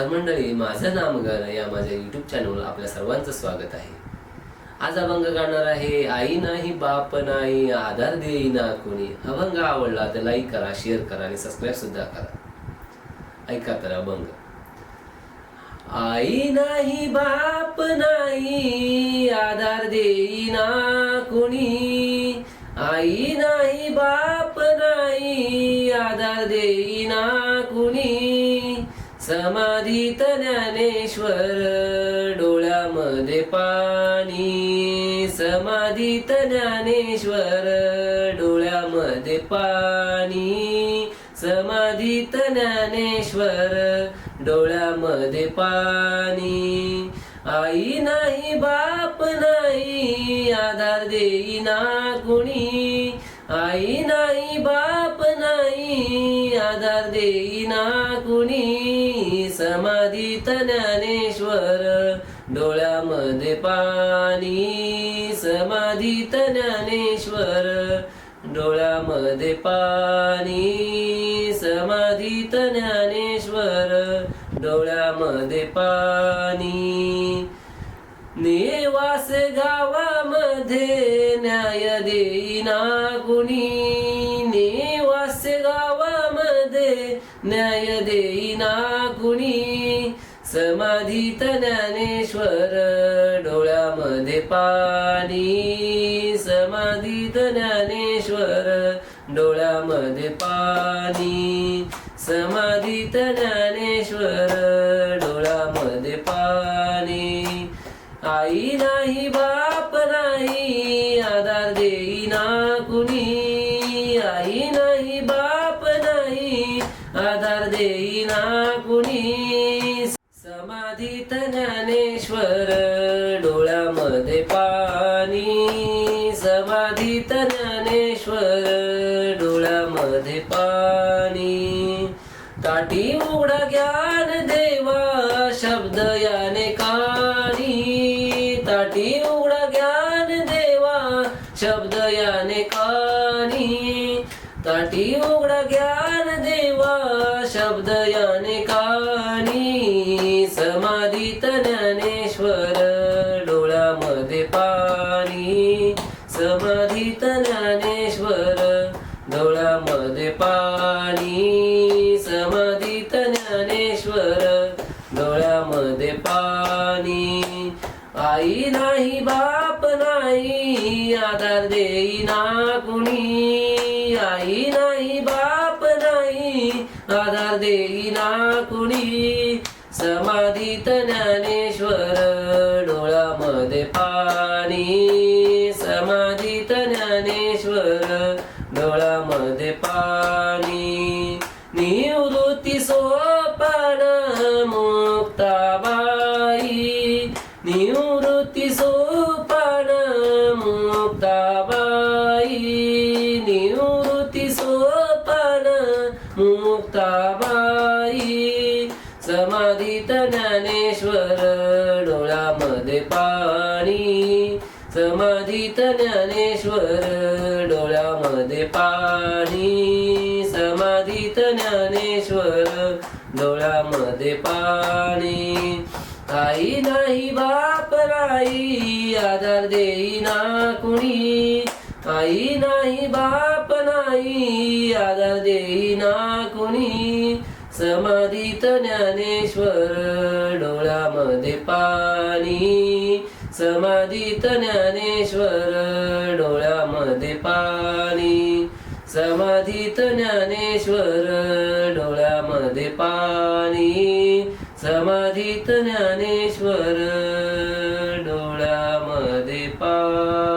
नमस्कार मंडळी, माझं नाम गाणं या माझ्या यूट्यूब चॅनलवर आपल्या सर्वांचं स्वागत आहे। आज अभंग गाणार आहे, आई नाही बाप नाही आधार देईना कोणी। अभंग आवडला तर लाईक करा, शेअर करा आणि सबस्क्राईब सुद्धा करा। ऐका तर अभंग। आई नाही बाप नाही आधार देईना कोणी। आई नाही बाप नाही आधार देईना कुणी। समाधीत ज्ञानेश्वर डोळ्यामध्ये पाणी। समाधीत ज्ञानेश्वर डोळ्यामध्ये पाणी। समाधीत ज्ञानेश्वर डोळ्यामध्ये पाणी। आई नाही बाप नाही आधार देईना कुणी। आई नाही बाप नाही आधार देईना कुणी। समाधीत ज्ञानेश्वर डोळ्यामध्ये पाणी। समाधीत ज्ञानेश्वर डोळ्यामध्ये पाणी। समाधीत ज्ञानेश्वर डोळ्यामध्ये पाणी। नेवास गावामध्ये न्याय देईना कुणी। नेवास गावामध्ये न्याय देईना कुणी। समाधीत ज्ञानेश्वर डोळ्यामध्ये पाणी। समाधीत ज्ञानेश्वर डोळ्यामध्ये पाणी। समाधीत ज्ञानेश्वर डोळ्यामध्ये पाणी। आई नाही बाप नाही आधार देईना कुणी। आई नाही बाप नाही आधार देईना कुणी। समाधीत ज्ञानेश्वर डोळ्यामध्ये पाणी। समाधीत ज्ञानेश्वर डोळ्यामध्ये पाणी। ताटी उघडा ज्ञान देवा शब्द याने कानी। ताटी उघडा ज्ञान देवा शब्द याने कानी। ताटी उघडा ज्ञान देवा शब्द याने कानी। समाधीत ज्ञानेश्वर डोळ्यामध्ये पाणी। समाधीत ज्ञानेश्वर डोळ्यामध्ये पाणी। समाधीत ज्ञानेश्वर डोळ्यामध्ये पाणी। आई नाही बाप नाही आधार देईना कुणी। आई नाही बाप नाही आधार देईना कुणी। समाधीत ज्ञानेश्वर डोळ्यामध्ये पाणी। समाधीत ज्ञानेश्वर डोळ्यामध्ये पाणी। निवृत्ती सोपान मुक्ताबाई। निवृत्ती सोपान मुक्ताबाई। निवृत्ती सोपान मुक्ताबाई। समाधीत ज्ञानेश्वर डोळ्यामध्ये पाणी। समाधीत ज्ञानेश्वर डोळ्यामध्ये पाणी। समाधीत ज्ञानेश्वर डोळ्यामध्ये पाणी। आई नाही बाप नाही आधार देईना कुणी। आई नाही बाप नाही आधार देईना कुणी। समाधीत ज्ञानेश्वर डोळ्यामध्ये पाणी। समाधीत ज्ञानेश्वर डोळ्यामध्ये पाणी। समाधीत ज्ञानेश्वर डोळ्यामध्ये पाणी। समाधीत ज्ञानेश्वर डोळ्यामध्ये पाणी।